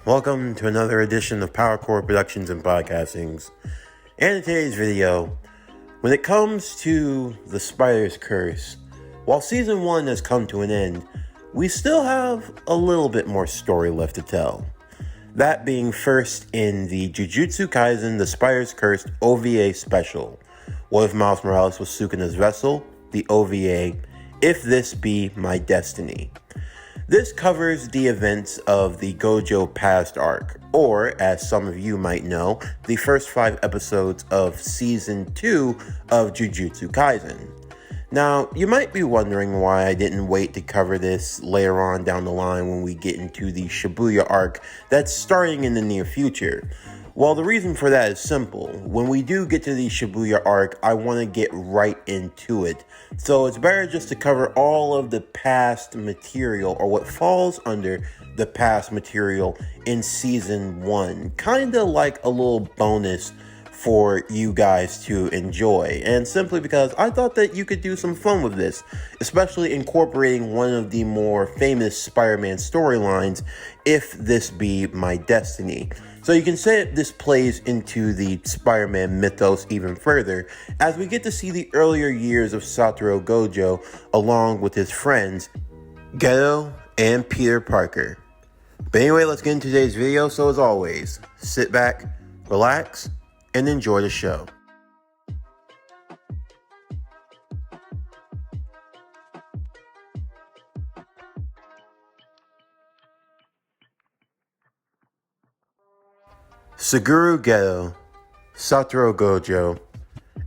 Welcome to another edition of PowerCore Productions and Podcastings. And in today's video, when it comes to the Spider's Curse, while Season 1 has come to an end, we still have a little bit more story left to tell. That being first in the Jujutsu Kaisen The Spider's Curse OVA special. What if Miles Morales was Sukuna's vessel? The OVA, If This Be My Destiny. This covers the events of the Gojo past arc, or as some of you might know, the first 5 episodes of Season 2 of Jujutsu Kaisen. Now, you might be wondering why I didn't wait to cover this later on down the line when we get into the Shibuya arc that's starting in the near future. Well, the reason for that is simple. When we do get to the Shibuya arc, I want to get right into it. So it's better just to cover all of the past material, or what falls under the past material in Season 1. Kinda like a little bonus for you guys to enjoy. And simply because I thought that you could do some fun with this, especially incorporating one of the more famous Spider-Man storylines, If This Be My Destiny. So you can say that this plays into the Spider-Man mythos even further, as we get to see the earlier years of Satoru Gojo along with his friends, Geto and Peter Parker. But anyway, let's get into today's video. So as always, sit back, relax, and enjoy the show. Suguru Geto, Satoru Gojo,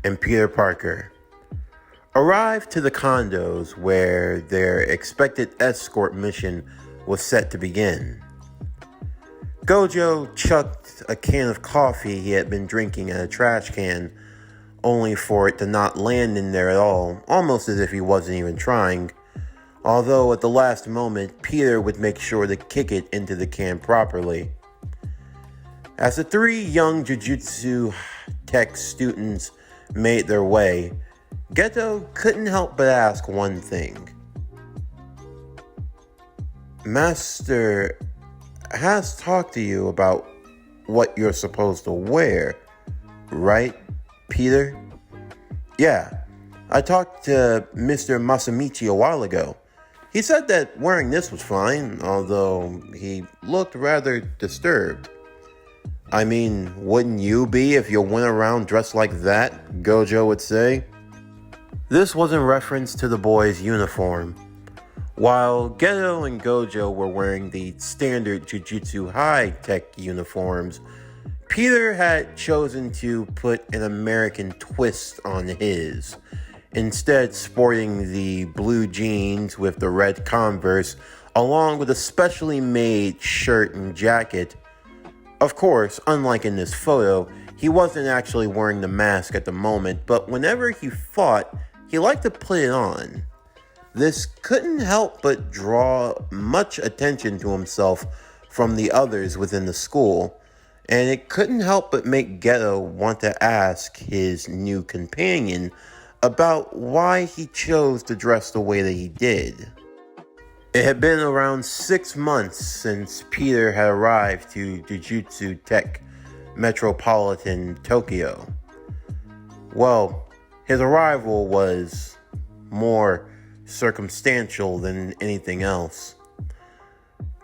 and Peter Parker arrived to the condos where their expected escort mission was set to begin. Gojo chucked a can of coffee he had been drinking in a trash can, only for it to not land in there at all, almost as if he wasn't even trying. Although at the last moment, Peter would make sure to kick it into the can properly. As the 3 young Jujutsu Tech students made their way, Geto couldn't help but ask one thing. Master has talked to you about what you're supposed to wear, right, Peter? Yeah, I talked to Mr. Masamichi a while ago. He said that wearing this was fine, although he looked rather disturbed. I mean, wouldn't you be if you went around dressed like that, Gojo would say. This was in reference to the boy's uniform. While Geto and Gojo were wearing the standard Jujutsu high-tech uniforms, Peter had chosen to put an American twist on his, instead sporting the blue jeans with the red Converse, along with a specially made shirt and jacket. Of course, unlike in this photo, he wasn't actually wearing the mask at the moment, but whenever he fought, he liked to put it on. This couldn't help but draw much attention to himself from the others within the school, and it couldn't help but make Geto want to ask his new companion about why he chose to dress the way that he did. It had been around 6 months since Peter had arrived to Jujutsu Tech Metropolitan Tokyo. Well, his arrival was more circumstantial than anything else.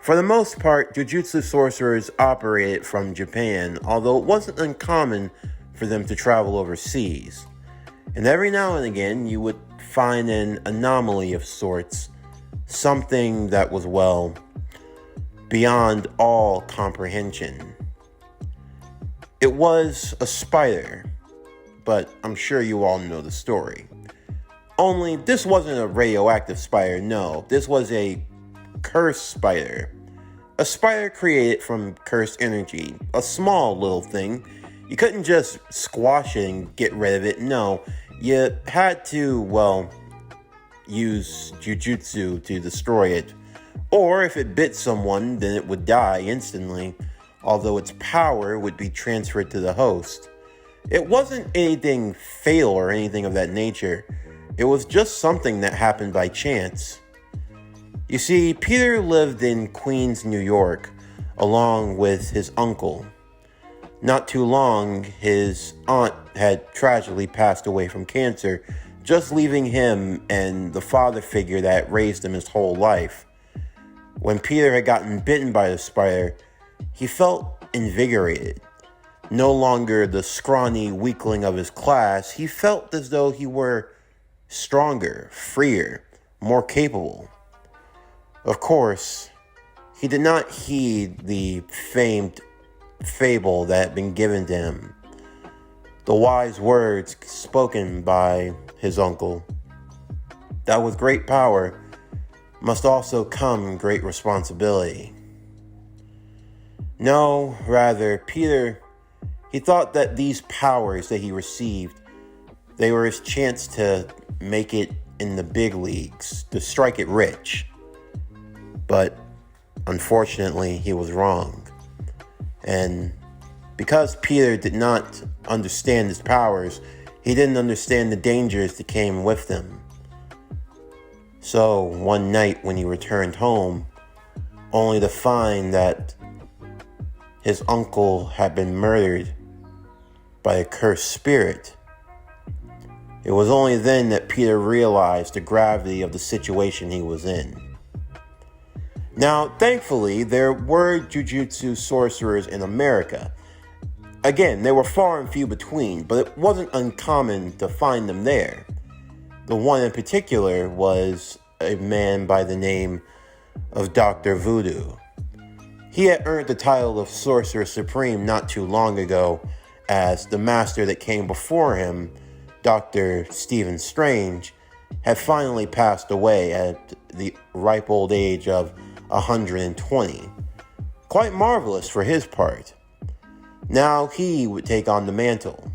For the most part, Jujutsu sorcerers operated from Japan, although it wasn't uncommon for them to travel overseas. And every now and again, you would find an anomaly of sorts, something that was, well, beyond all comprehension. It was a spider, but I'm sure you all know the story. Only this wasn't a radioactive spider, no. This was a cursed spider. A spider created from cursed energy. A small little thing. You couldn't just squash it and get rid of it, no. You had to, well, use Jujutsu to destroy it. Or if it bit someone, then it would die instantly, although its power would be transferred to the host. It wasn't anything fatal or anything of that nature. It was just something that happened by chance. You see, Peter lived in Queens, New York, along with his uncle. Not too long, his aunt had tragically passed away from cancer, just leaving him and the father figure that raised him his whole life. When Peter had gotten bitten by the spider, he felt invigorated. No longer the scrawny weakling of his class, he felt as though he were stronger, freer, more capable. Of course, he did not heed the famed fable that had been given to him, the wise words spoken by his uncle, that with great power must also come great responsibility. No, rather, Peter, he thought that these powers that he received, they were his chance to make it in the big leagues, to strike it rich. But unfortunately, he was wrong. And because Peter did not understand his powers, he didn't understand the dangers that came with them. So one night when he returned home, only to find that his uncle had been murdered by a cursed spirit, it was only then that Peter realized the gravity of the situation he was in. Now, thankfully, there were Jujutsu sorcerers in America. Again, they were far and few between, but it wasn't uncommon to find them there. The one in particular was a man by the name of Dr. Voodoo. He had earned the title of Sorcerer Supreme not too long ago, as the master that came before him, Dr. Stephen Strange, had finally passed away at the ripe old age of 120. Quite marvelous for his part. Now he would take on the mantle.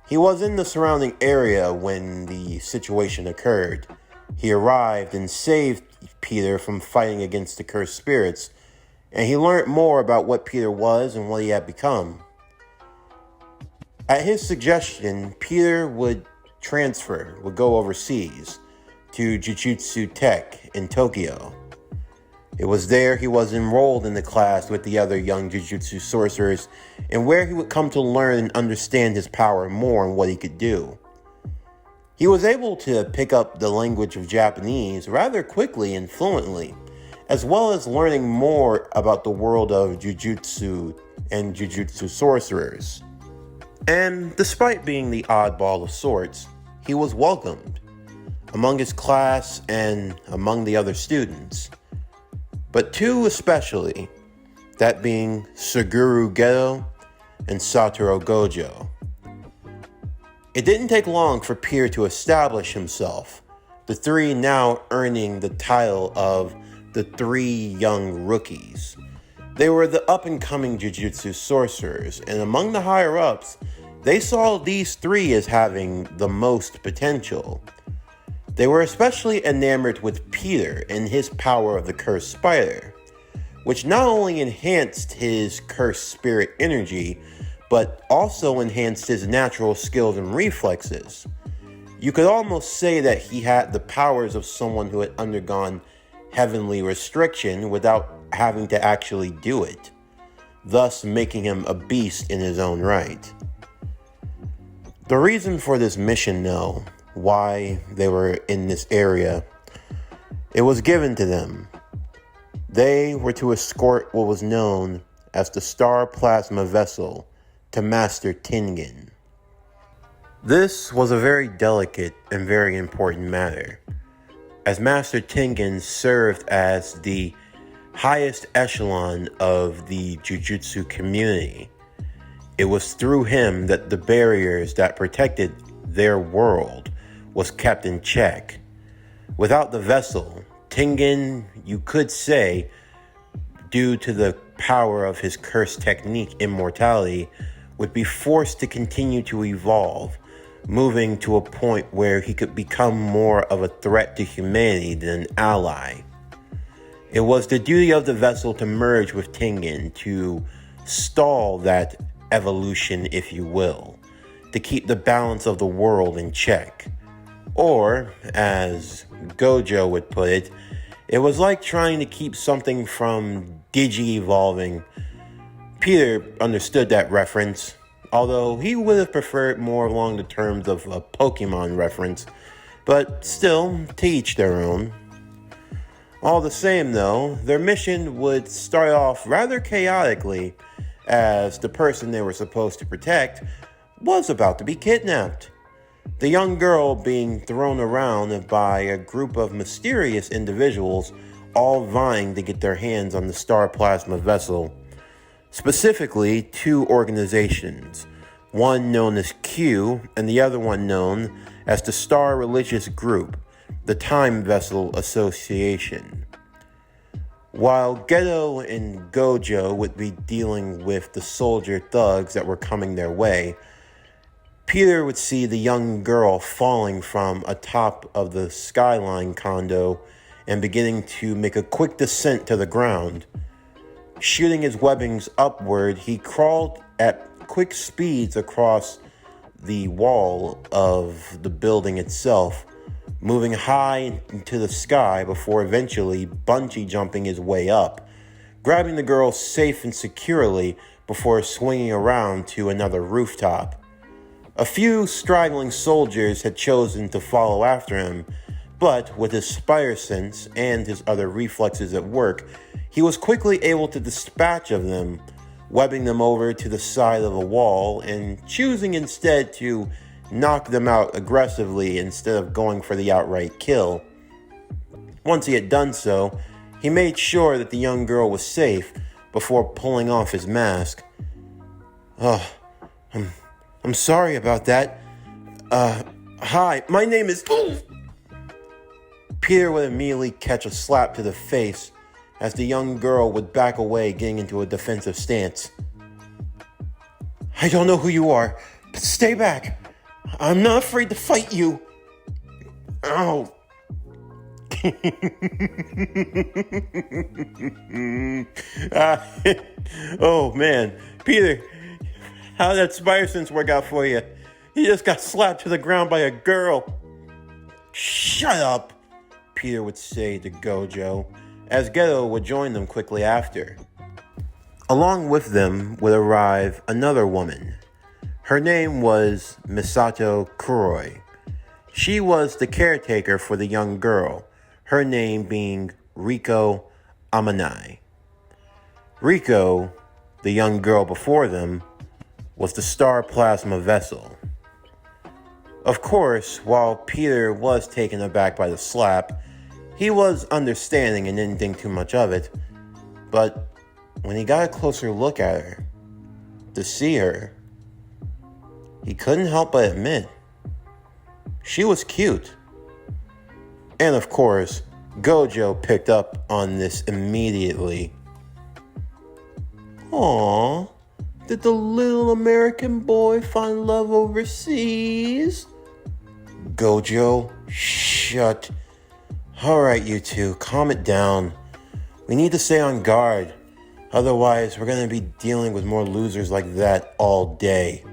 He was in the surrounding area when the situation occurred. He arrived and saved Peter from fighting against the cursed spirits, and he learned more about what Peter was and what he had become. At his suggestion, Peter would go overseas to Jujutsu Tech in Tokyo. It was there he was enrolled in the class with the other young Jujutsu sorcerers, and where he would come to learn and understand his power more and what he could do. He was able to pick up the language of Japanese rather quickly and fluently, as well as learning more about the world of Jujutsu and Jujutsu sorcerers. And despite being the oddball of sorts, he was welcomed among his class and among the other students. But two especially, that being Suguru Geto and Satoru Gojo. It didn't take long for Peter to establish himself, the three now earning the title of the three young rookies. They were the up-and-coming Jujutsu sorcerers, and among the higher-ups, they saw these three as having the most potential. They were especially enamored with Peter and his power of the cursed spider, which not only enhanced his cursed spirit energy, but also enhanced his natural skills and reflexes. You could almost say that he had the powers of someone who had undergone heavenly restriction without having to actually do it, thus making him a beast in his own right. The reason for this mission, though, why they were in this area, it was given to them. They were to escort what was known as the Star Plasma Vessel to Master Tengen. This was a very delicate and very important matter, as Master Tengen served as the highest echelon of the Jujutsu community. It was through him that the barriers that protected their world was kept in check. Without the vessel, Tengen, you could say, due to the power of his cursed technique, immortality, would be forced to continue to evolve, moving to a point where he could become more of a threat to humanity than an ally. It was the duty of the vessel to merge with Tengen, to stall that evolution, if you will, to keep the balance of the world in check. Or, as Gojo would put it, it was like trying to keep something from Digi evolving. Peter understood that reference, although he would have preferred more along the terms of a Pokemon reference, but still, to each their own. All the same, though, their mission would start off rather chaotically, as the person they were supposed to protect was about to be kidnapped. The young girl being thrown around by a group of mysterious individuals, all vying to get their hands on the Star Plasma vessel. Specifically, two organizations, one known as Q and the other one known as the Star Religious Group, the Time Vessel Association. While Geto and Gojo would be dealing with the soldier thugs that were coming their way, Peter would see the young girl falling from atop of the skyline condo and beginning to make a quick descent to the ground. Shooting his webbings upward, he crawled at quick speeds across the wall of the building itself, moving high into the sky before eventually bungee jumping his way up, grabbing the girl safe and securely before swinging around to another rooftop. A few straggling soldiers had chosen to follow after him, but with his spider sense and his other reflexes at work, he was quickly able to dispatch of them, webbing them over to the side of a wall and choosing instead to knock them out aggressively instead of going for the outright kill. Once he had done so, he made sure that the young girl was safe before pulling off his mask. I'm sorry about that. Hi, my name is... Peter would immediately catch a slap to the face as the young girl would back away, getting into a defensive stance. I don't know who you are, but stay back. I'm not afraid to fight you. Ow. Oh man, Peter, how did that spider sense work out for you? You just got slapped to the ground by a girl. Shut up, Peter would say to Gojo, as Geto would join them quickly after. Along with them would arrive another woman. Her name was Misato Kuroi. She was the caretaker for the young girl, her name being Riko Amanai. Riko, the young girl before them, was the Star Plasma vessel. Of course, while Peter was taken aback by the slap, he was understanding and didn't think too much of it. But when he got a closer look at her, to see her, he couldn't help but admit she was cute. And of course, Gojo picked up on this immediately. Aww, did the little American boy find love overseas? Gojo, shut. Alright, you two, calm it down. We need to stay on guard. Otherwise, we're going to be dealing with more losers like that all day.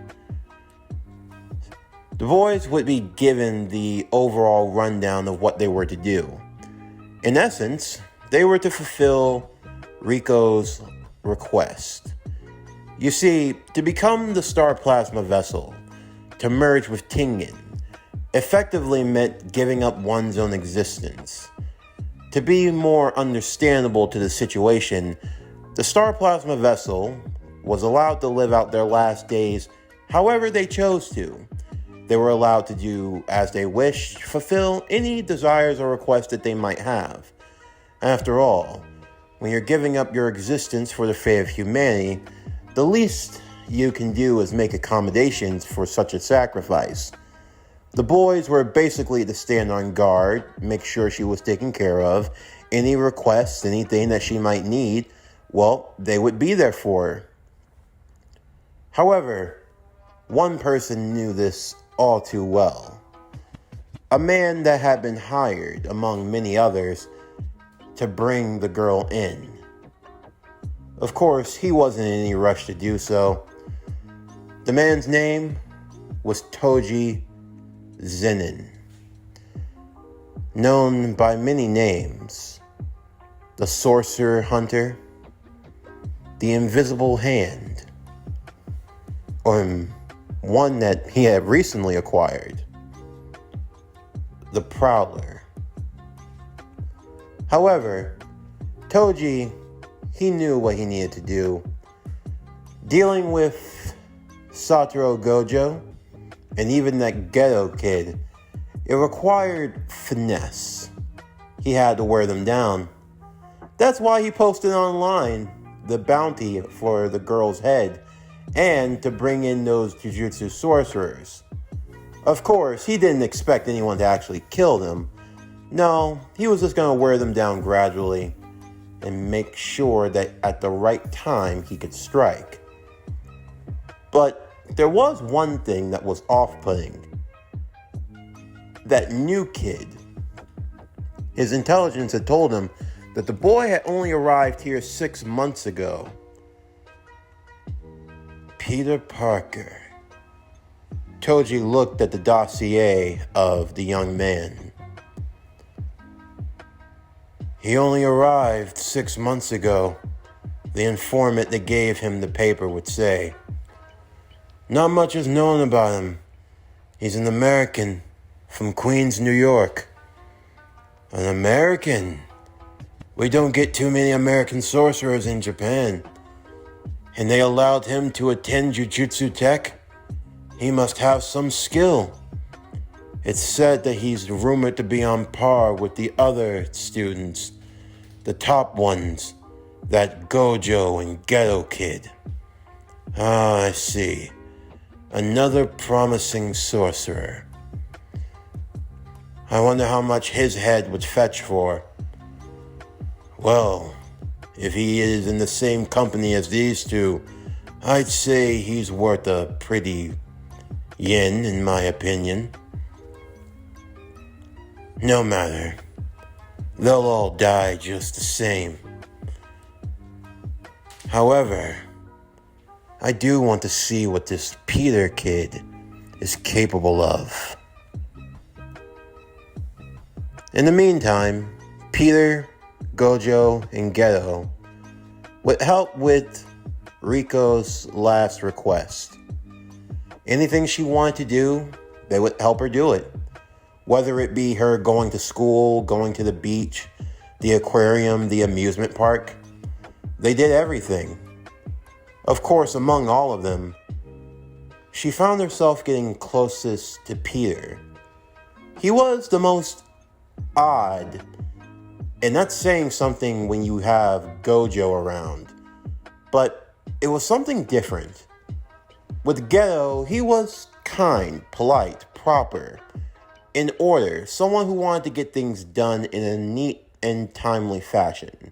The boys would be given the overall rundown of what they were to do. In essence, they were to fulfill Riko's request. You see, to become the Star Plasma vessel, to merge with Tengen, effectively meant giving up one's own existence. To be more understandable to the situation, the Star Plasma vessel was allowed to live out their last days however they chose to. They were allowed to do as they wished, fulfill any desires or requests that they might have. After all, when you're giving up your existence for the fate of humanity, the least you can do is make accommodations for such a sacrifice. The boys were basically to stand on guard, make sure she was taken care of, any requests, anything that she might need, well, they would be there for her. However, one person knew this all too well. A man that had been hired, among many others, to bring the girl in. Of course, he wasn't in any rush to do so. The man's name was Toji Zenin, known by many names: the Sorcerer Hunter, the invisible hand, or one that he had recently acquired, the Prowler. However, Toji, he knew what he needed to do. Dealing with Satoru Gojo, and even that ghetto kid, it required finesse. He had to wear them down. That's why he posted online the bounty for the girl's head and to bring in those Jujutsu sorcerers. Of course, he didn't expect anyone to actually kill them. No, he was just going to wear them down gradually and make sure that at the right time he could strike. But there was one thing that was off-putting. That new kid. His intelligence had told him that the boy had only arrived here 6 months ago. Peter Parker. Toji looked at the dossier of the young man. He only arrived 6 months ago, the informant that gave him the paper would say. Not much is known about him. He's an American from Queens, New York. An American? We don't get too many American sorcerers in Japan. And they allowed him to attend Jujutsu Tech? He must have some skill. It's said that he's rumored to be on par with the other students, the top ones, that Gojo and Ghetto Kid. Ah, I see. Another promising sorcerer. I wonder how much his head would fetch for. Well, if he is in the same company as these two, I'd say he's worth a pretty yen, in my opinion. No matter. They'll all die just the same. However, I do want to see what this Peter kid is capable of. In the meantime, Peter, Gojo, and Ghetto would help with Riko's last request. Anything she wanted to do, they would help her do it. Whether it be her going to school, going to the beach, the aquarium, the amusement park, they did everything. Of course, among all of them, she found herself getting closest to Peter. He was the most odd, and that's saying something when you have Gojo around, but it was something different. With Ghetto, he was kind, polite, proper, in order, someone who wanted to get things done in a neat and timely fashion.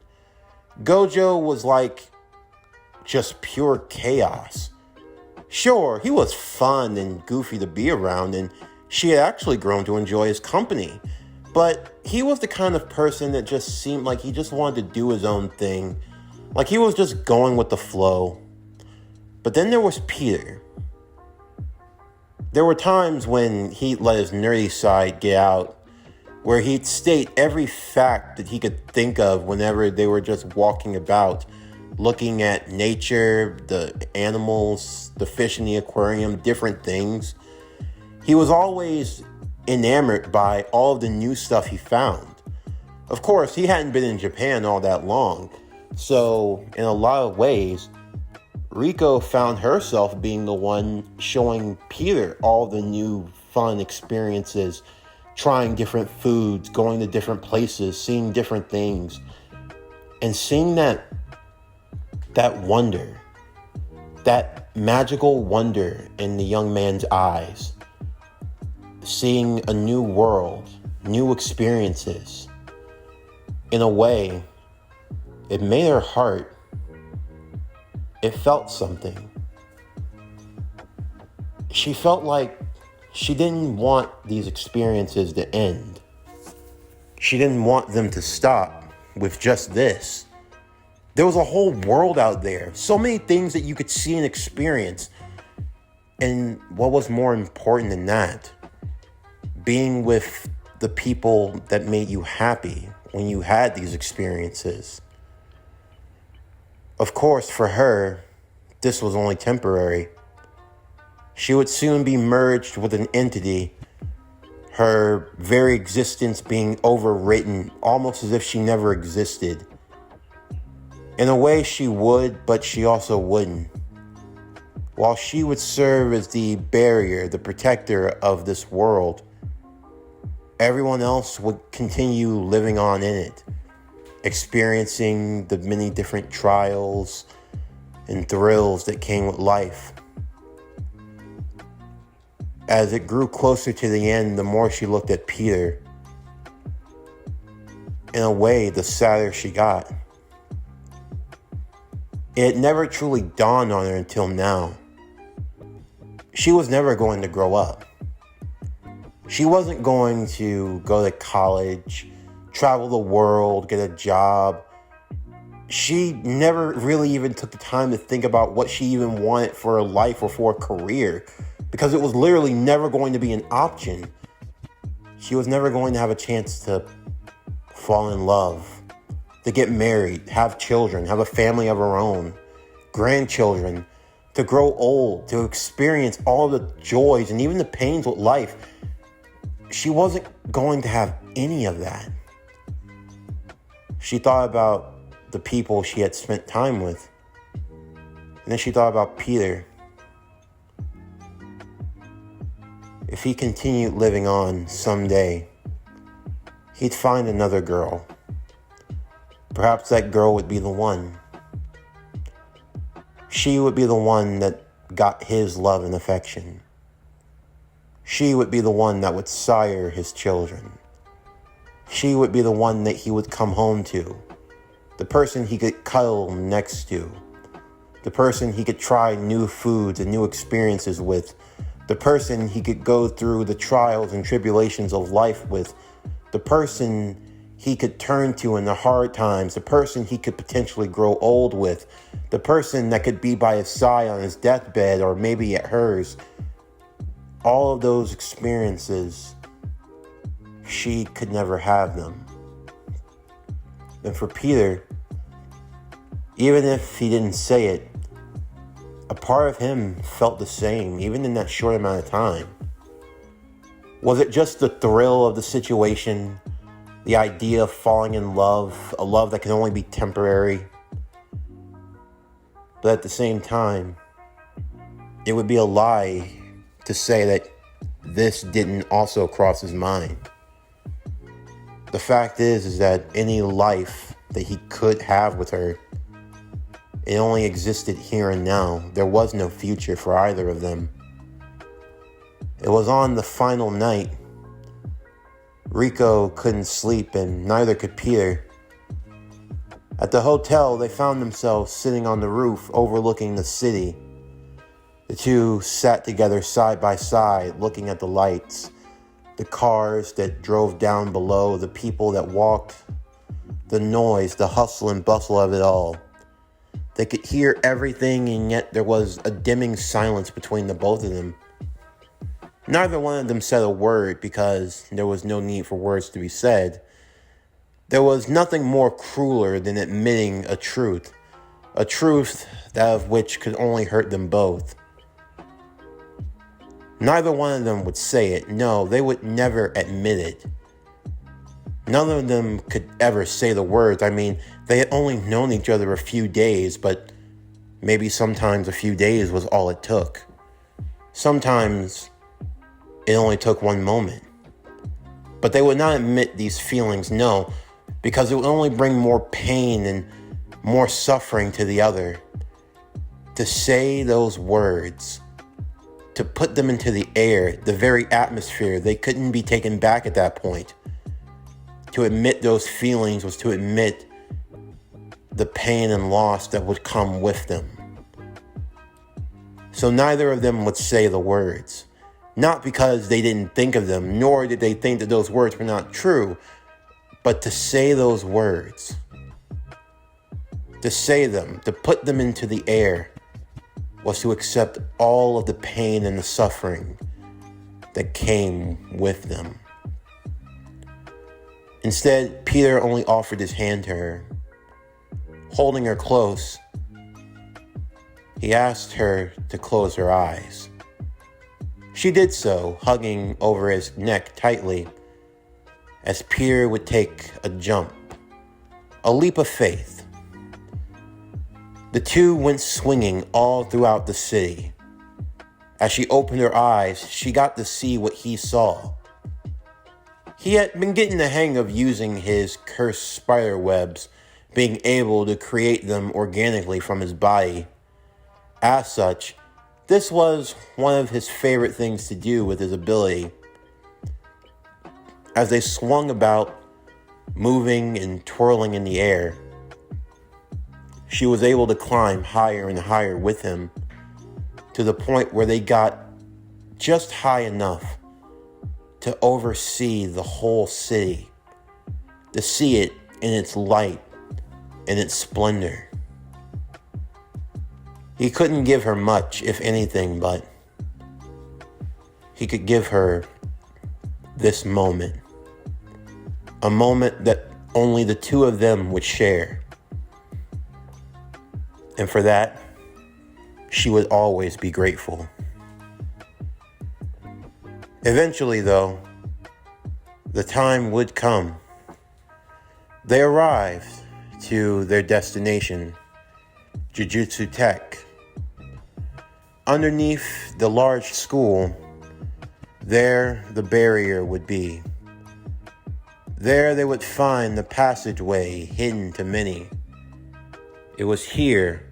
Gojo was like just pure chaos. Sure, he was fun and goofy to be around, and she had actually grown to enjoy his company. But he was the kind of person that just seemed like he just wanted to do his own thing. Like he was just going with the flow. But then there was Peter. There were times when he'd let his nerdy side get out, where he'd state every fact that he could think of whenever they were just walking about, looking at nature, the animals, the fish in the aquarium, different things. He was always enamored by all of the new stuff he found. Of course, he hadn't been in Japan all that long, so in a lot of ways, Riko found herself being the one showing Peter all the new fun experiences, trying different foods, going to different places, seeing different things, and seeing that wonder, that magical wonder in the young man's eyes, seeing a new world, new experiences. In a way, it made her heart, it felt something. She felt like she didn't want these experiences to end. She didn't want them to stop with just this. There was a whole world out there. So many things that you could see and experience. And what was more important than that? Being with the people that made you happy when you had these experiences. Of course, for her, this was only temporary. She would soon be merged with an entity, her very existence being overwritten, almost as if she never existed. In a way, she would, but she also wouldn't. While she would serve as the barrier, the protector of this world, everyone else would continue living on in it, experiencing the many different trials and thrills that came with life. As it grew closer to the end, the more she looked at Peter. In a way, the sadder she got. It never truly dawned on her until now. She was never going to grow up. She wasn't going to go to college, travel the world, get a job. She never really even took the time to think about what she even wanted for her life or for a career, because it was literally never going to be an option. She was never going to have a chance to fall in love, to get married, have children, have a family of her own, grandchildren, to grow old, to experience all the joys and even the pains with life. She wasn't going to have any of that. She thought about the people she had spent time with. And then she thought about Peter. If he continued living on someday, he'd find another girl. Perhaps that girl would be the one. She would be the one that got his love and affection. She would be the one that would sire his children. She would be the one that he would come home to. The person he could cuddle next to. The person he could try new foods and new experiences with. The person he could go through the trials and tribulations of life with. The person he could turn to in the hard times. The person he could potentially grow old with. The person that could be by his side on his deathbed or maybe at hers. All of those experiences, she could never have them. And for Peter, even if he didn't say it, a part of him felt the same, even in that short amount of time. Was it just the thrill of the situation, the idea of falling in love, a love that can only be temporary? But at the same time, it would be a lie to say that this didn't also cross his mind. The fact is that any life that he could have with her, it only existed here and now. There was no future for either of them. It was on the final night. Rico couldn't sleep and neither could Peter. At the hotel, they found themselves sitting on the roof overlooking the city. The two sat together side by side, looking at the lights, the cars that drove down below, the people that walked, the noise, the hustle and bustle of it all. They could hear everything, and yet there was a dimming silence between the both of them. Neither one of them said a word because there was no need for words to be said. There was nothing more crueler than admitting a truth that of which could only hurt them both. Neither one of them would say it. No, they would never admit it. None of them could ever say the words. I mean, they had only known each other a few days, but maybe sometimes a few days was all it took. Sometimes it only took one moment. But they would not admit these feelings, no, because it would only bring more pain and more suffering to the other. To say those words, to put them into the air, the very atmosphere, they couldn't be taken back at that point. To admit those feelings was to admit the pain and loss that would come with them. So neither of them would say the words. Not because they didn't think of them, nor did they think that those words were not true, but to say those words, to say them, to put them into the air, was to accept all of the pain and the suffering that came with them. Instead, Peter only offered his hand to her, holding her close, he asked her to close her eyes. She did so, hugging over his neck tightly, as Peter would take a jump, a leap of faith. The two went swinging all throughout the city. As she opened her eyes, she got to see what he saw. He had been getting the hang of using his cursed spider webs, being able to create them organically from his body. As such, this was one of his favorite things to do with his ability. As they swung about, moving and twirling in the air, she was able to climb higher and higher with him, to the point where they got just high enough to oversee the whole city, to see it in its light and its splendor. He couldn't give her much, if anything, but he could give her this moment. A moment that only the two of them would share. And for that, she would always be grateful. Eventually, though, the time would come. They arrived to their destination, Jujutsu Tech. Underneath the large school, there the barrier would be. There they would find the passageway hidden to many. It was here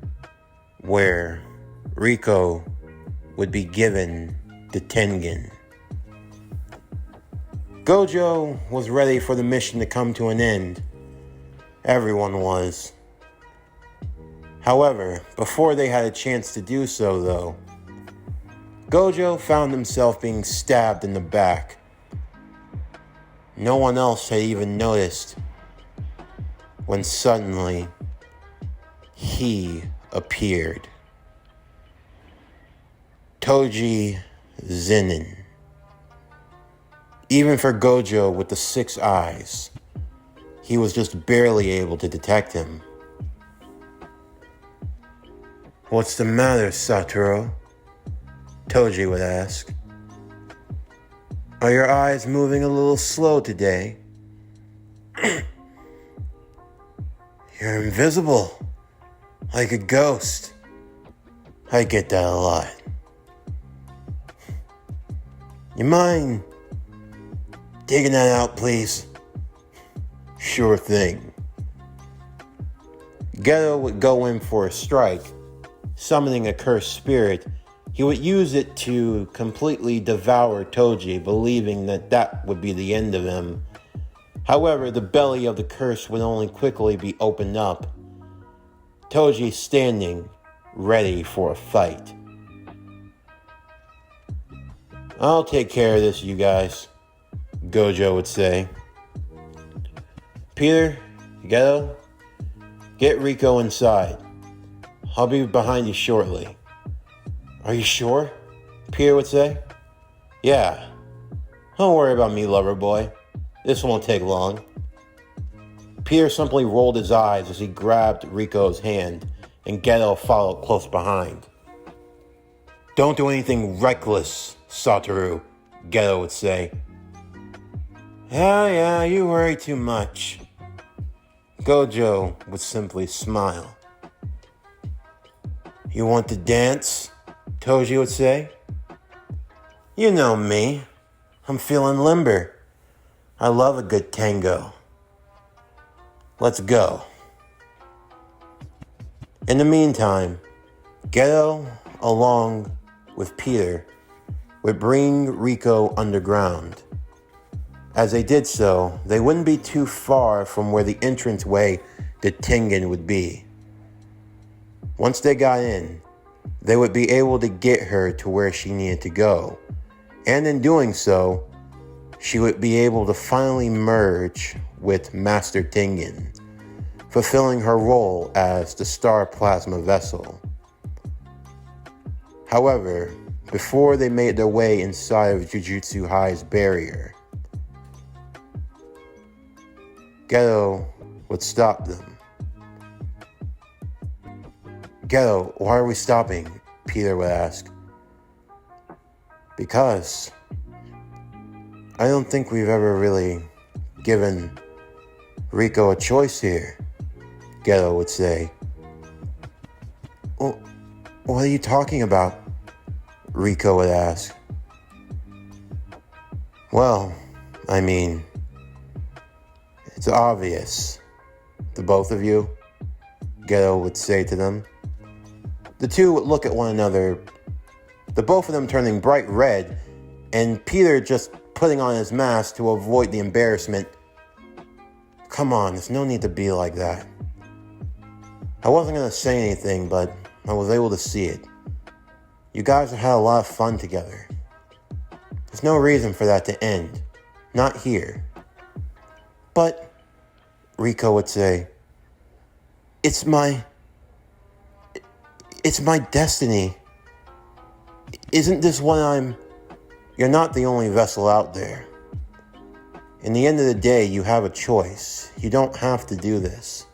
where Riko would be given the Tengen. Gojo was ready for the mission to come to an end. Everyone was. However, before they had a chance to do so, though, Gojo found himself being stabbed in the back. No one else had even noticed when suddenly he appeared. Toji Zenin. Even for Gojo with the 6 eyes, he was just barely able to detect him. "What's the matter, Satoru?" Toji would ask. "Are your eyes moving a little slow today?" "You're invisible, like a ghost." "I get that a lot." "You mind digging that out, please?" "Sure thing." Geto would go in for a strike. Summoning a cursed spirit, he would use it to completely devour Toji, believing that that would be the end of him. However, the belly of the curse would only quickly be opened up, Toji standing ready for a fight. "I'll take care of this, you guys," Gojo would say. "Peter, Geto, get Riko inside. I'll be behind you shortly." "Are you sure?" Peter would say. "Yeah. Don't worry about me, lover boy. This won't take long." Peter simply rolled his eyes as he grabbed Riko's hand, and Geto followed close behind. "Don't do anything reckless, Satoru," Geto would say. Yeah, you worry too much." Gojo would simply smile. "You want to dance?" Toji would say. "You know me. I'm feeling limber. I love a good tango. Let's go." In the meantime, Geto, along with Peter, would bring Riko underground. As they did so, they wouldn't be too far from where the entranceway to Tengen would be. Once they got in, they would be able to get her to where she needed to go. And in doing so, she would be able to finally merge with Master Tengen, fulfilling her role as the Star Plasma Vessel. However, before they made their way inside of Jujutsu High's barrier, Geto would stop them. Ghetto, why are we stopping? Peter would ask. Because I don't think we've ever really given Rico a choice here, Ghetto would say. Well, what are you talking about? Rico would ask. Well, I mean, it's obvious. The both of you, Ghetto would say to them. The two would look at one another, the both of them turning bright red, and Peter just putting on his mask to avoid the embarrassment. Come on, there's no need to be like that. I wasn't going to say anything, but I was able to see it. You guys have had a lot of fun together. There's no reason for that to end. Not here. But, Rico would say, it's my destiny. Isn't this what You're not the only vessel out there. In the end of the day, you have a choice. You don't have to do this.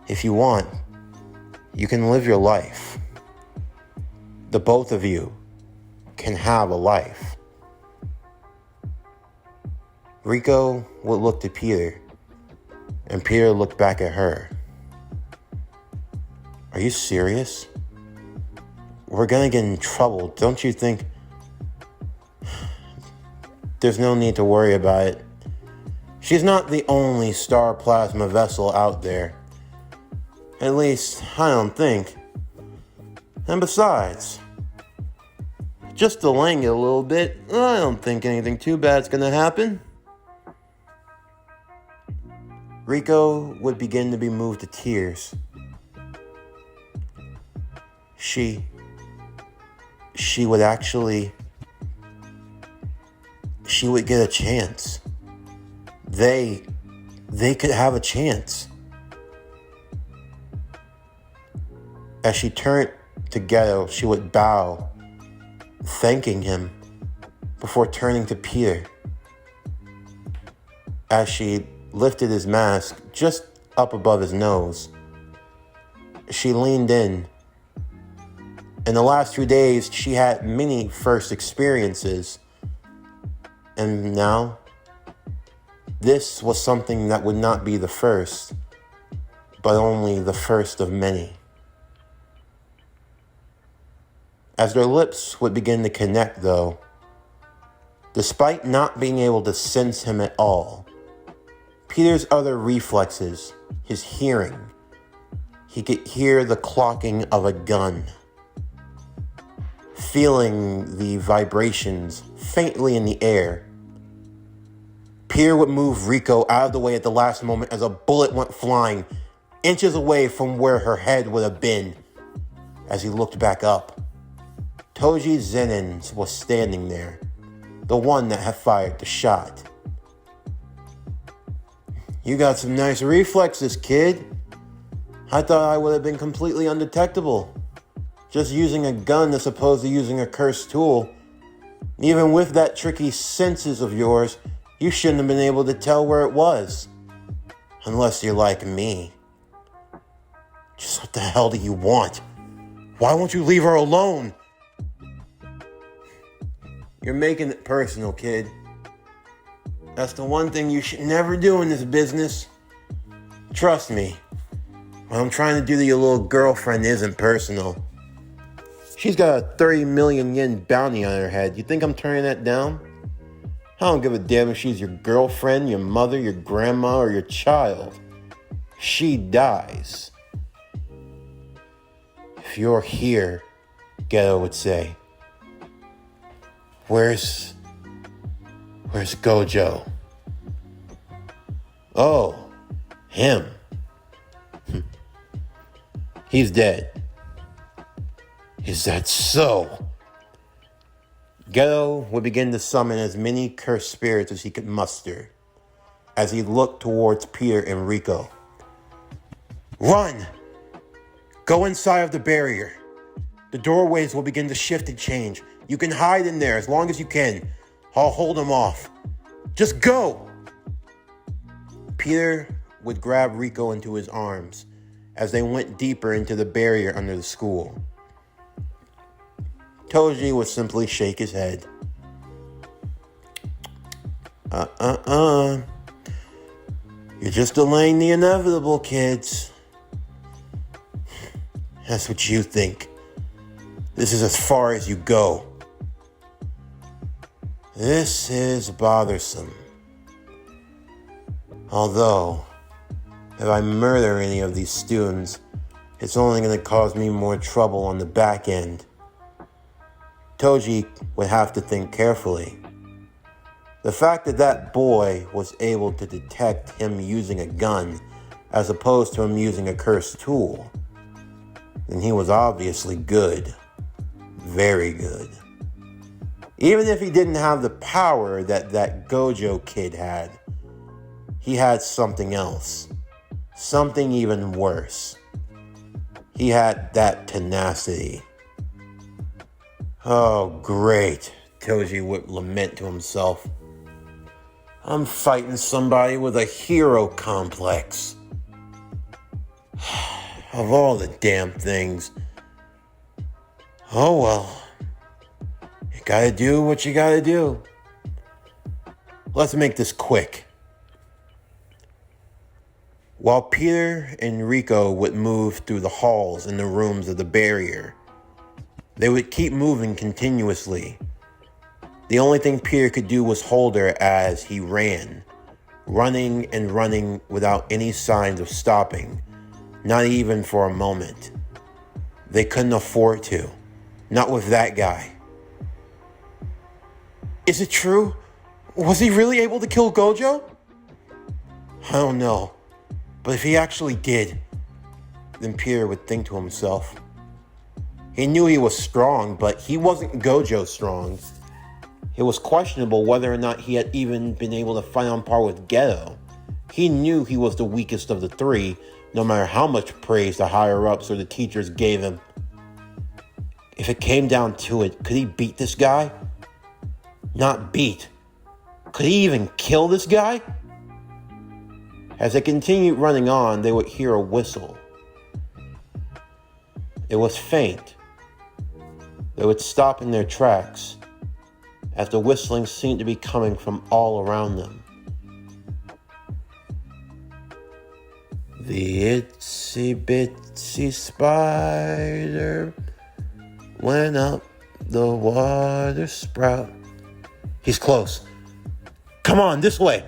If you want, you can live your life. The both of you can have a life. Rico would look to Peter, and Peter looked back at her. Are you serious? We're gonna get in trouble, don't you think? There's no need to worry about it. She's not the only star plasma vessel out there. At least, I don't think. And besides, just delaying it a little bit, I don't think anything too bad's gonna happen. Rico would begin to be moved to tears. She would get a chance. They could have a chance. As she turned to Ghetto, she would bow, thanking him, before turning to Peter. As she lifted his mask just up above his nose, she leaned in. In the last 2 days, she had many first experiences. And now, this was something that would not be the first, but only the first of many. As their lips would begin to connect, though, despite not being able to sense him at all, Peter's other reflexes, his hearing, he could hear the clocking of a gun. Feeling the vibrations faintly in the air, Peter would move Rico out of the way at the last moment as a bullet went flying inches away from where her head would have been. As he looked back up, Toji Zenins was standing there, the one that had fired the shot. You got some nice reflexes, kid. I thought I would have been completely undetectable. Just using a gun as opposed to using a cursed tool. Even with that tricky senses of yours, you shouldn't have been able to tell where it was. Unless you're like me. Just what the hell do you want? Why won't you leave her alone? You're making it personal, kid. That's the one thing you should never do in this business. Trust me. What I'm trying to do to your little girlfriend isn't personal. She's got a 30 million yen bounty on her head. You think I'm turning that down? I don't give a damn if she's your girlfriend, your mother, your grandma, or your child. She dies. If you're here, Ghetto would say. Where's Gojo? Oh, him. He's dead. Is that so? Ghetto would begin to summon as many cursed spirits as he could muster as he looked towards Peter and Rico. Run! Go inside of the barrier. The doorways will begin to shift and change. You can hide in there as long as you can. I'll hold them off. Just go! Peter would grab Rico into his arms as they went deeper into the barrier under the school. Toji would simply shake his head. You're just delaying the inevitable, kids. That's what you think. This is as far as you go. This is bothersome. Although, if I murder any of these students, it's only going to cause me more trouble on the back end. Toji would have to think carefully. The fact that that boy was able to detect him using a gun as opposed to him using a cursed tool, then he was obviously good. Very good. Even if he didn't have the power that Gojo kid had, he had something else. Something even worse. He had that tenacity. Oh, great, Toji would lament to himself. I'm fighting somebody with a hero complex. Of all the damn things. Oh well. You gotta do what you gotta do. Let's make this quick. While Peter and Rico would move through the halls and the rooms of the barrier, they would keep moving continuously. The only thing Peter could do was hold her as he ran, running and running without any signs of stopping, not even for a moment. They couldn't afford to, not with that guy. Is it true? Was he really able to kill Gojo? I don't know, but if he actually did, then Peter would think to himself. He knew he was strong, but he wasn't Gojo strong. It was questionable whether or not he had even been able to fight on par with Geto. He knew he was the weakest of the three, no matter how much praise the higher-ups or the teachers gave him. If it came down to it, could he beat this guy? Not beat. Could he even kill this guy? As they continued running on, they would hear a whistle. It was faint. They would stop in their tracks, as the whistling seemed to be coming from all around them. The itsy bitsy spider went up the water spout. He's close. Come on, this way.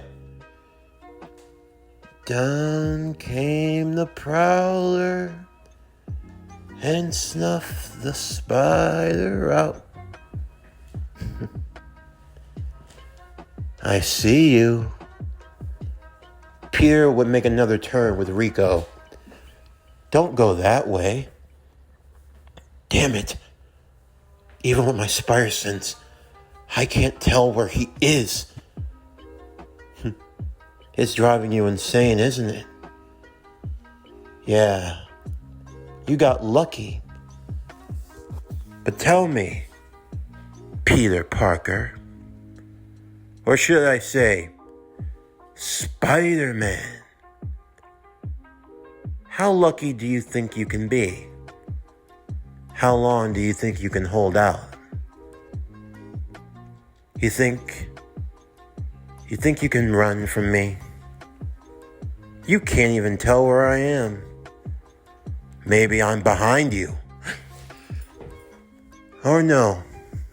Down came the prowler and snuffed the spider out. I see you. Peter would make another turn with Rico. Don't go that way. Damn it. Even with my spider sense, I can't tell where he is. It's driving you insane, isn't it? Yeah. You got lucky. But tell me, Peter Parker, or should I say, Spider-Man, how lucky do you think you can be? How long do you think you can hold out? You think you can run from me? You can't even tell where I am. Maybe I'm behind you. Or no,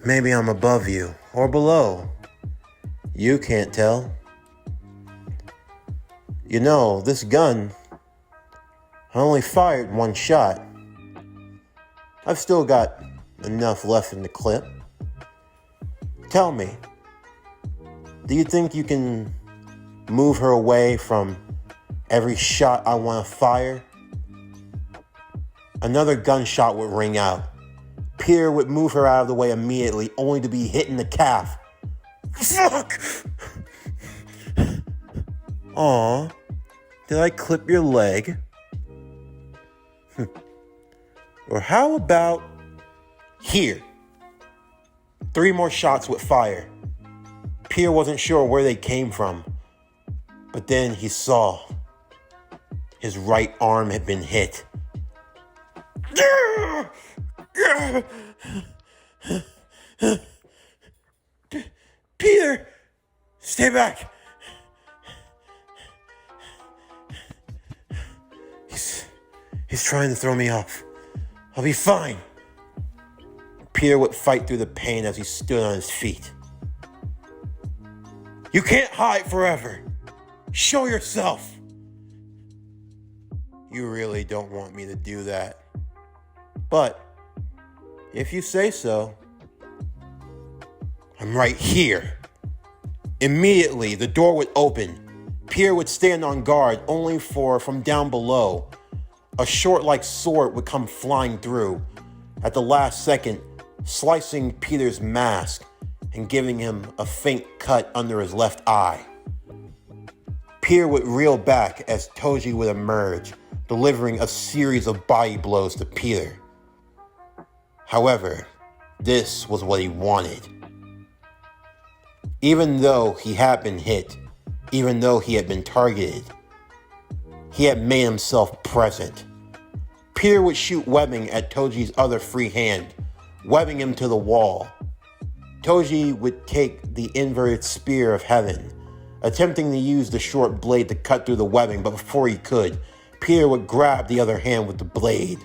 maybe I'm above you or below. You can't tell. You know, this gun, I only fired one shot. I've still got enough left in the clip. Tell me, do you think you can move her away from every shot I want to fire? Another gunshot would ring out. Peter would move her out of the way immediately, only to be hit in the calf. Fuck! Aw, did I clip your leg? Or how about here? 3 more shots would fire. Peter wasn't sure where they came from, but then he saw. His right arm had been hit. Peter! Stay back! He's trying to throw me off. I'll be fine. Peter would fight through the pain as he stood on his feet. You can't hide forever. Show yourself. You really don't want me to do that. But if you say so, I'm right here. Immediately, the door would open. Peter would stand on guard, only for, from down below, a short-like sword would come flying through, at the last second, slicing Peter's mask and giving him a faint cut under his left eye. Peter would reel back as Toji would emerge, delivering a series of body blows to Peter. However, this was what he wanted. Even though he had been hit, even though he had been targeted, he had made himself present. Peter would shoot webbing at Toji's other free hand, webbing him to the wall. Toji would take the inverted spear of heaven, attempting to use the short blade to cut through the webbing, but before he could, Peter would grab the other hand with the blade.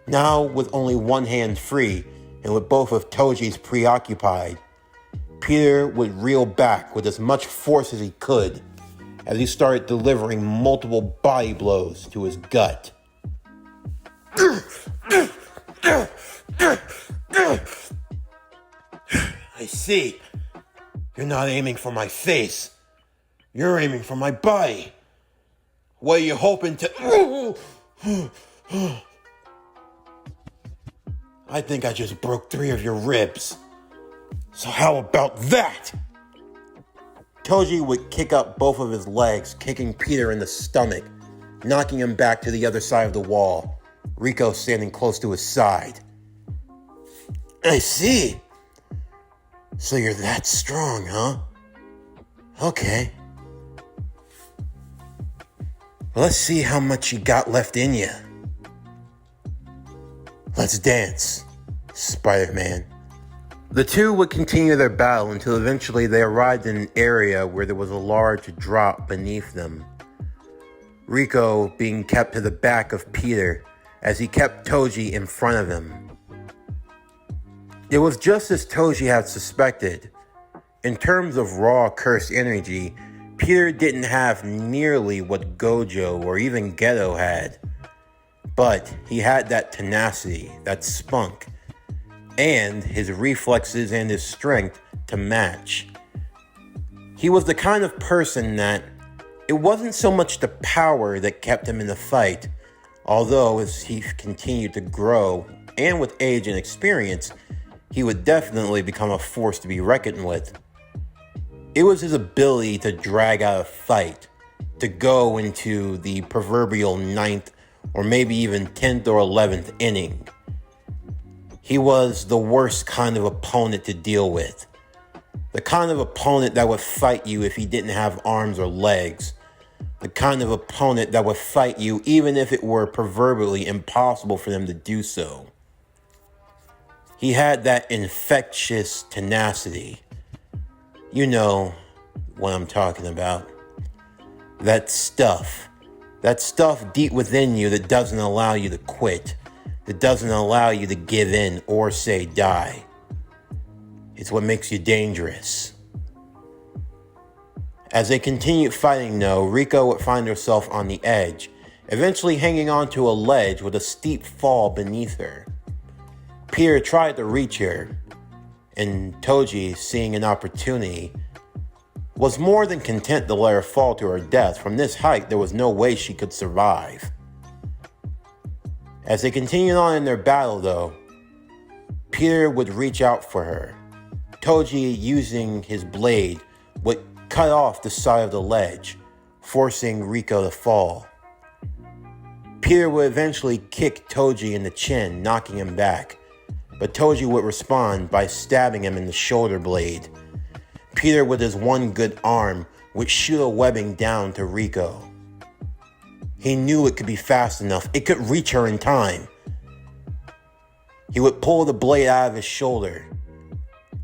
Now, with only one hand free, and with both of Toji's preoccupied, Peter would reel back with as much force as he could as he started delivering multiple body blows to his gut. I see. You're not aiming for my face. You're aiming for my body. What are you hoping to... I think I just broke 3 of your ribs. So how about that? Toji would kick up both of his legs, kicking Peter in the stomach, knocking him back to the other side of the wall, Rico standing close to his side. I see. So you're that strong, huh? Okay. Well, let's see how much you got left in you. Let's dance, Spider-Man. The two would continue their battle until eventually they arrived in an area where there was a large drop beneath them. Rico being kept to the back of Peter as he kept Toji in front of him. It was just as Toji had suspected. In terms of raw cursed energy, Peter didn't have nearly what Gojo or even Geto had. But he had that tenacity, that spunk, and his reflexes and his strength to match. He was the kind of person that it wasn't so much the power that kept him in the fight, although as he continued to grow, and with age and experience, he would definitely become a force to be reckoned with. It was his ability to drag out a fight, to go into the proverbial 9th or maybe even 10th or 11th inning. He was the worst kind of opponent to deal with. The kind of opponent that would fight you if he didn't have arms or legs. The kind of opponent that would fight you even if it were proverbially impossible for them to do so. He had that infectious tenacity. You know what I'm talking about. That stuff deep within you that doesn't allow you to quit, that doesn't allow you to give in or say die. It's what makes you dangerous. As they continued fighting though, Rico would find herself on the edge, eventually hanging onto a ledge with a steep fall beneath her. Peter tried to reach her, and Toji, seeing an opportunity, was more than content to let her fall to her death. From this height, there was no way she could survive. As they continued on in their battle, though, Peter would reach out for her. Toji, using his blade, would cut off the side of the ledge, forcing Rico to fall. Peter would eventually kick Toji in the chin, knocking him back, but Toji would respond by stabbing him in the shoulder blade. Peter, with his one good arm, would shoot a webbing down to Rico. He knew it could be fast enough. It could reach her in time. He would pull the blade out of his shoulder.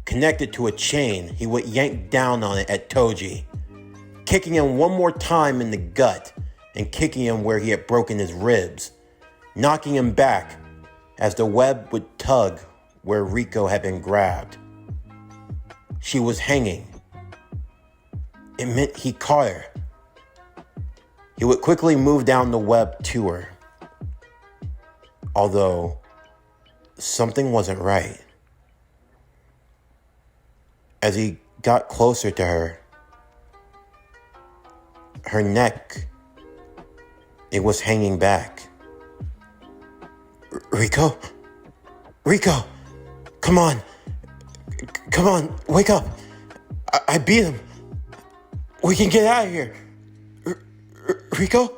Connected to a chain, he would yank down on it at Toji, kicking him one more time in the gut and kicking him where he had broken his ribs, knocking him back as the web would tug where Riko had been grabbed. She was hanging. It meant he caught her. He would quickly move down the web to her. Although, something wasn't right. As he got closer to her, her neck, it was hanging back. Riko? Riko! Come on! Come on, wake up! I beat him! We can get out of here! Riko?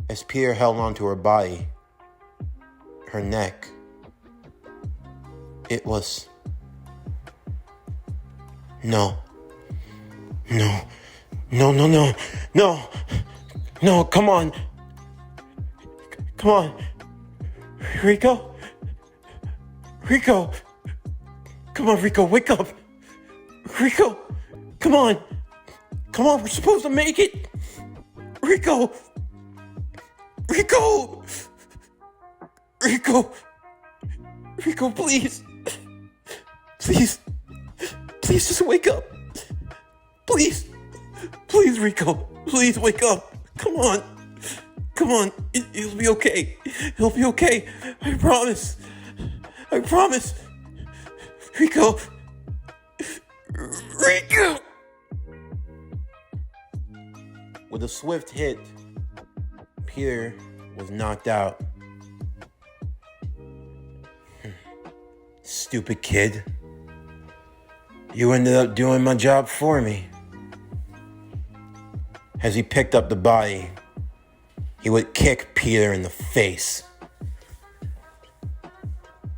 As Peter held onto her body, her neck, it was... No, come on. Come on. Riko? Come on, Riko, wake up. Riko, come on. Come on, we're supposed to make it. Riko, please. Please just wake up. Please, Riko. Please wake up. Come on. It'll be okay. I promise. Riko. With a swift hit, Peter was knocked out. Stupid kid. You ended up doing my job for me. As he picked up the body, he would kick Peter in the face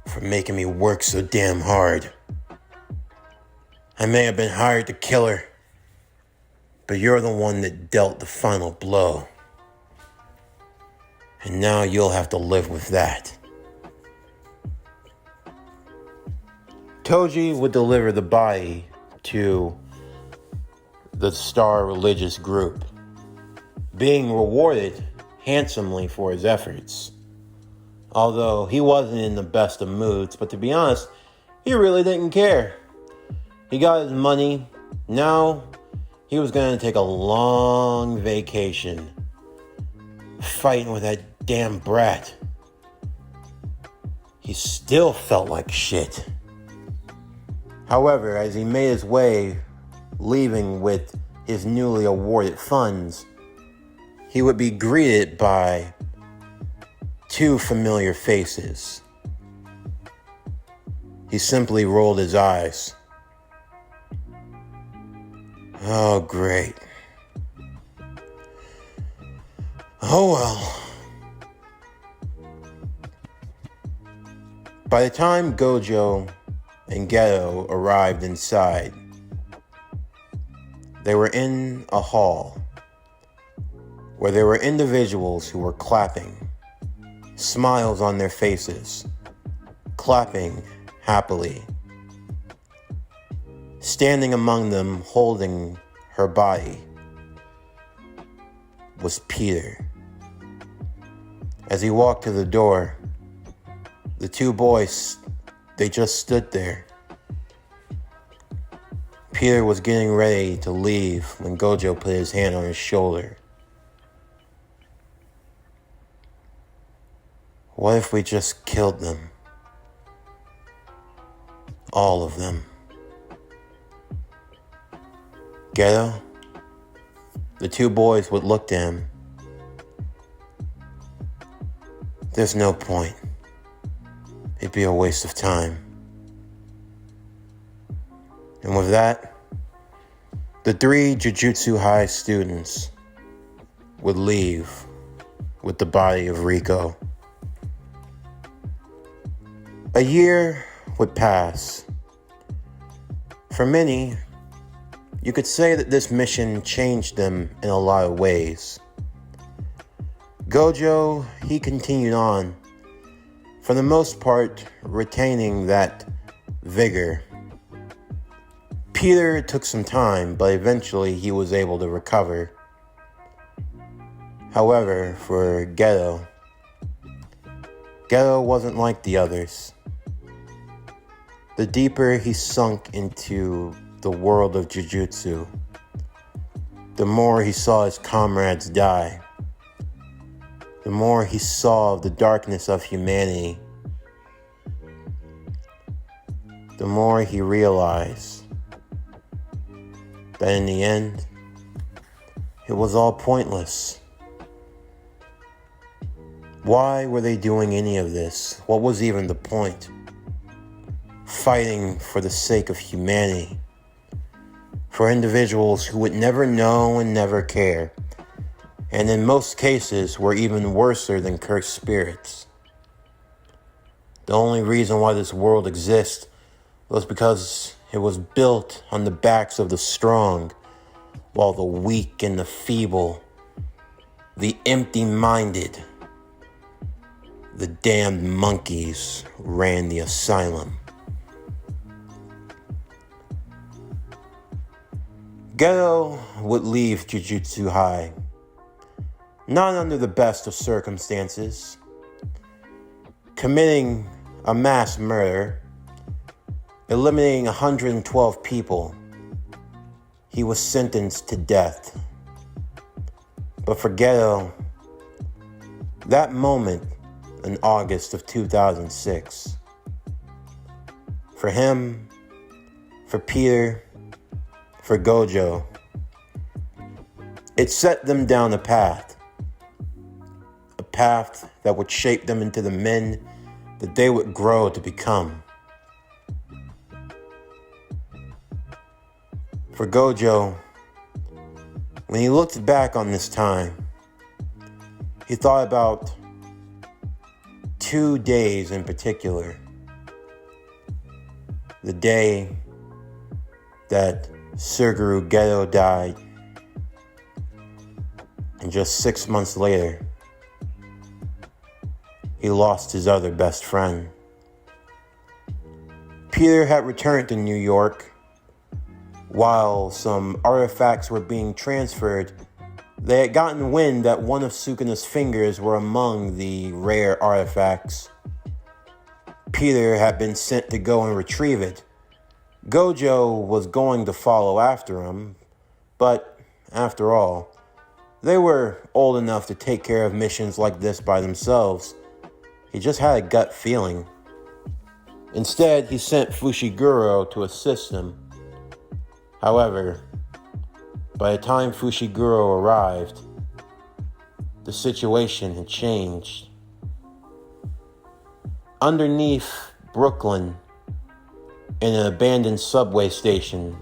for making me work so damn hard. I may have been hired to kill her, but you're the one that dealt the final blow. And now you'll have to live with that. Toji would deliver the body to the Star religious group, being rewarded handsomely for his efforts. Although he wasn't in the best of moods, but to be honest, he really didn't care. He got his money. Now he was going to take a long vacation, fighting with that damn brat. He still felt like shit. However, as he made his way, leaving with his newly awarded funds, he would be greeted by two familiar faces. He simply rolled his eyes. Oh, great. Oh, well. By the time Gojo and Geto arrived inside, they were in a hall where there were individuals who were clapping, smiles on their faces, clapping happily. Standing among them, holding her body, was Peter. As he walked to the door, the two boys, they just stood there. Peter was getting ready to leave when Gojo put his hand on his shoulder. What if we just killed them? All of them. Geto, the two boys would look to him. There's no point. It'd be a waste of time. And with that, the three Jujutsu High students would leave with the body of Riko. A year would pass. For many, you could say that this mission changed them in a lot of ways. Gojo, he continued on, for the most part, retaining that vigor. Peter took some time, but eventually he was able to recover. However, for Geto wasn't like the others. The deeper he sunk into the world of Jujutsu, the more he saw his comrades die. The more he saw the darkness of humanity, the more he realized that in the end, it was all pointless. Why were they doing any of this? What was even the point? Fighting for the sake of humanity, for individuals who would never know and never care, and in most cases were even worser than cursed spirits. The only reason why this world exists was because it was built on the backs of the strong, while the weak and the feeble, the empty-minded, the damned monkeys ran the asylum. Geto would leave Jujutsu High, not under the best of circumstances, committing a mass murder, eliminating 112 people. He was sentenced to death. But for Geto, that moment in August of 2006, for him, for Peter, for Gojo, it set them down a path that would shape them into the men that they would grow to become. For Gojo, when he looked back on this time, he thought about 2 days in particular. The day that Suguru Geto died, and just 6 months later, he lost his other best friend. Peter had returned to New York. While some artifacts were being transferred, they had gotten wind that one of Sukuna's fingers were among the rare artifacts. Peter had been sent to go and retrieve it. Gojo was going to follow after him, but after all, they were old enough to take care of missions like this by themselves. He just had a gut feeling. Instead, he sent Fushiguro to assist him. However, by the time Fushiguro arrived, the situation had changed. Underneath Brooklyn, in an abandoned subway station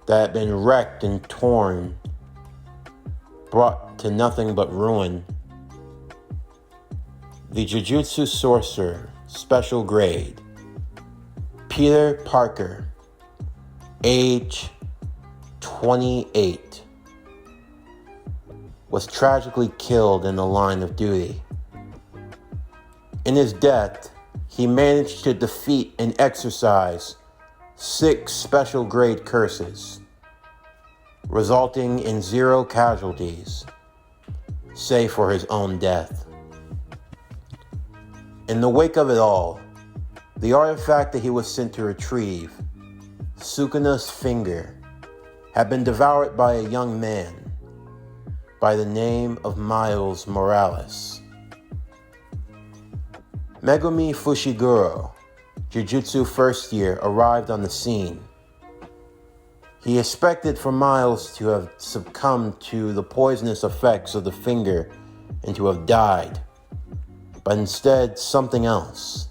that had been wrecked and torn, brought to nothing but ruin, the Jujutsu sorcerer, special grade, Peter Parker, age 28, was tragically killed in the line of duty. In his death, he managed to defeat and exorcise 6 special grade curses, resulting in 0 casualties, save for his own death. In the wake of it all, the artifact that he was sent to retrieve, Sukuna's finger, had been devoured by a young man by the name of Miles Morales. Megumi Fushiguro, Jujutsu first year, arrived on the scene. He expected for Miles to have succumbed to the poisonous effects of the finger and to have died, but instead something else.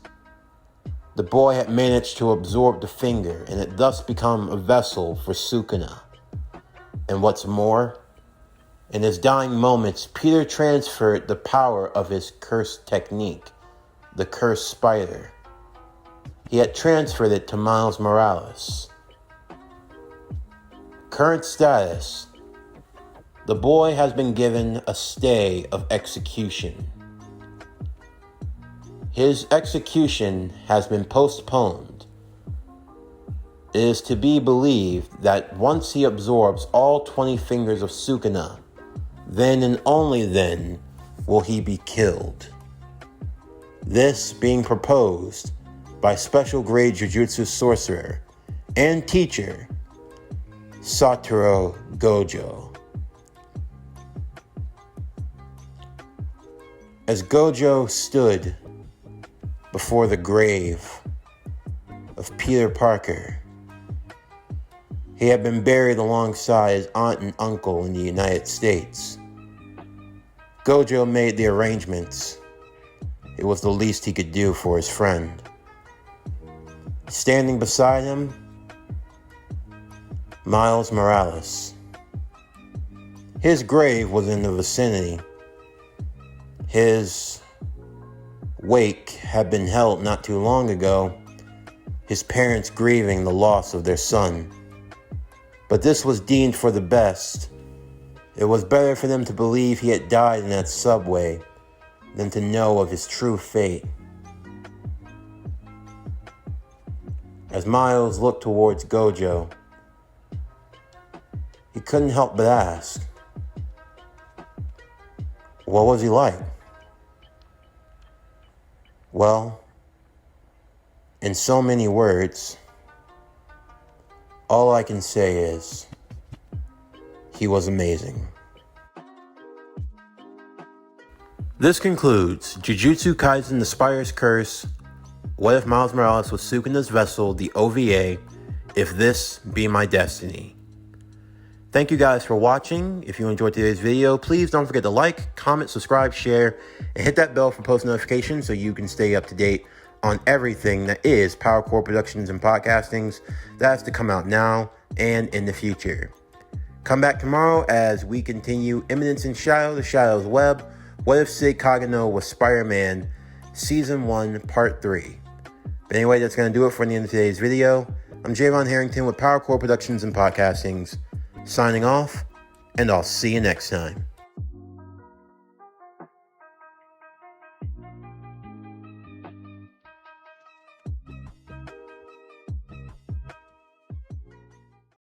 The boy had managed to absorb the finger and had thus become a vessel for Sukuna. And what's more, in his dying moments, Peter transferred the power of his cursed technique, the cursed spider. He had transferred it to Miles Morales. Current status, The boy has been given a stay of execution. His execution has been postponed. It is to be believed that once he absorbs all 20 fingers of Sukuna, then and only then will he be killed. This being proposed by special grade Jujutsu sorcerer and teacher Satoru Gojo. As Gojo stood before the grave of Peter Parker, he had been buried alongside his aunt and uncle in the United States. Gojo made the arrangements. It was the least he could do for his friend. Standing beside him, Miles Morales. His grave was in the vicinity. His wake had been held not too long ago, his parents grieving the loss of their son. But this was deemed for the best. It was better for them to believe he had died in that subway than to know of his true fate. As Miles looked towards Gojo, he couldn't help but ask, what was he like? Well, in so many words, all I can say is, he was amazing. This concludes Jujutsu Kaisen The Spire's Curse, What If Miles Morales Was Sukuna's Vessel, the OVA, If This Be My Destiny. Thank you guys for watching. If you enjoyed today's video, please don't forget to like, comment, subscribe, share, and hit that bell for post notifications so you can stay up to date on everything that is Power Core Productions and Podcastings that has to come out now and in the future. Come back tomorrow as we continue Imminence and Shadow, The Shadow's Web, What If Sid Kagano Was Spider-Man, Season 1, Part 3. But anyway, that's going to do it for the end of today's video. I'm Javon Harrington with Power Core Productions and Podcastings, signing off, and I'll see you next time.